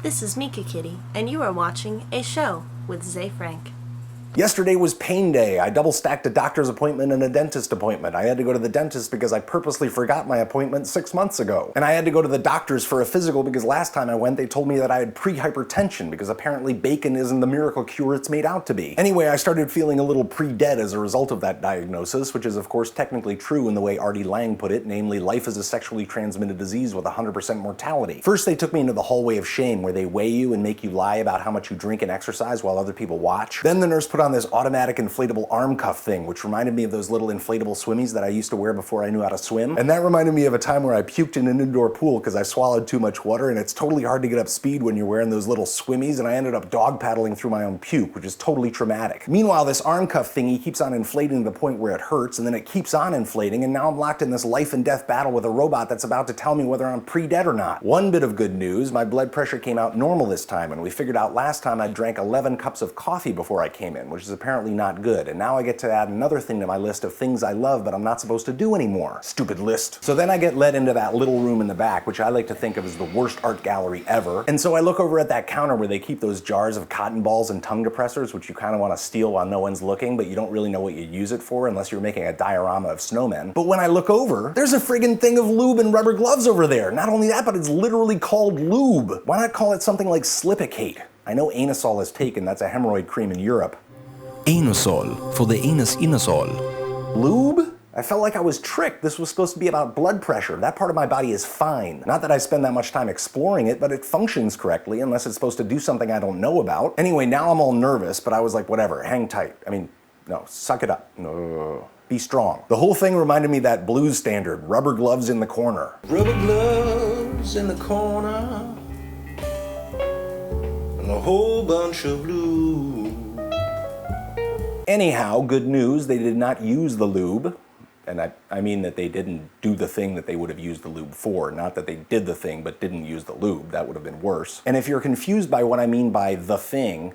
This is Mika Kitty, and you are watching A Show with Zay Frank. Yesterday was pain day. I double stacked a doctor's appointment and a dentist appointment. I had to go to the dentist because I purposely forgot my appointment 6 months ago. And I had to go to the doctor's for a physical because last time I went they told me that I had pre-hypertension because apparently bacon isn't the miracle cure it's made out to be. Anyway, I started feeling a little pre-dead as a result of that diagnosis, which is of course technically true in the way Artie Lang put it, namely life is a sexually transmitted disease with 100% mortality. First they took me into the hallway of shame where they weigh you and make you lie about how much you drink and exercise while other people watch. Then the nurse put on this automatic inflatable arm cuff thing, which reminded me of those little inflatable swimmies that I used to wear before I knew how to swim. And that reminded me of a time where I puked in an indoor pool because I swallowed too much water, and it's totally hard to get up speed when you're wearing those little swimmies, and I ended up dog paddling through my own puke, which is totally traumatic. Meanwhile, this arm cuff thingy keeps on inflating to the point where it hurts, and then it keeps on inflating, and now I'm locked in this life and death battle with a robot that's about to tell me whether I'm pre-dead or not. One bit of good news, my blood pressure came out normal this time, and we figured out last time I drank 11 cups of coffee before I came in, which is apparently not good. And now I get to add another thing to my list of things I love but I'm not supposed to do anymore. Stupid list. So then I get led into that little room in the back, which I like to think of as the worst art gallery ever. And so I look over at that counter where they keep those jars of cotton balls and tongue depressors, which you kind of want to steal while no one's looking, but you don't really know what you use it for unless you're making a diorama of snowmen. But when I look over, there's a friggin' thing of lube and rubber gloves over there. Not only that, but it's literally called lube. Why not call it something like Slipicate? I know Anusol is taken, that's a hemorrhoid cream in Europe. Anusol, for the anus inusol. Lube? I felt like I was tricked. This was supposed to be about blood pressure. That part of my body is fine. Not that I spend that much time exploring it, but it functions correctly unless it's supposed to do something I don't know about. Anyway, now I'm all nervous, but I was like, whatever, hang tight. No, suck it up. No. Be strong. The whole thing reminded me of that blues standard, rubber gloves in the corner. Rubber gloves in the corner, and a whole bunch of blue. Anyhow, good news, they did not use the lube. And I mean that they didn't do the thing that they would have used the lube for. Not that they did the thing but didn't use the lube. That would have been worse. And if you're confused by what I mean by the thing,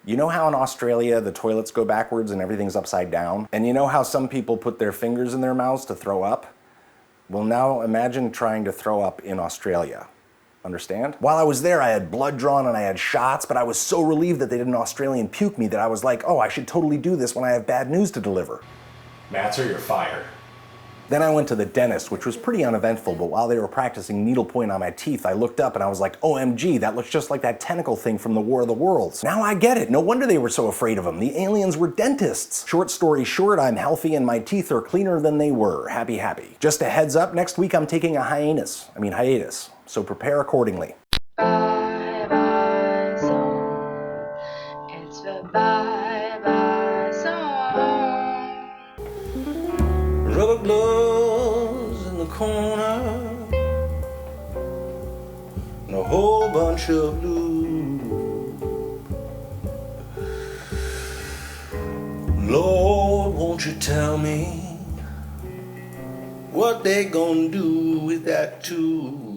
you know how in Australia the toilets go backwards and everything's upside down? And you know how some people put their fingers in their mouths to throw up? Well, now imagine trying to throw up in Australia. Understand? While I was there, I had blood drawn and I had shots, but I was so relieved that they didn't Australian puke me that I was like, oh, I should totally do this when I have bad news to deliver. Matzer, you're fired. Then I went to the dentist, which was pretty uneventful, but while they were practicing needlepoint on my teeth, I looked up and I was like, OMG, that looks just like that tentacle thing from the War of the Worlds. Now I get it. No wonder they were so afraid of them. The aliens were dentists. Short story short, I'm healthy and my teeth are cleaner than they were. Happy, happy. Just a heads up, next week I'm taking a hiatus. So prepare accordingly. Bye bye song. It's the bye bye song. Rubber gloves in the corner, and a whole bunch of blue. Lord, won't you tell me what they gonna do with that too?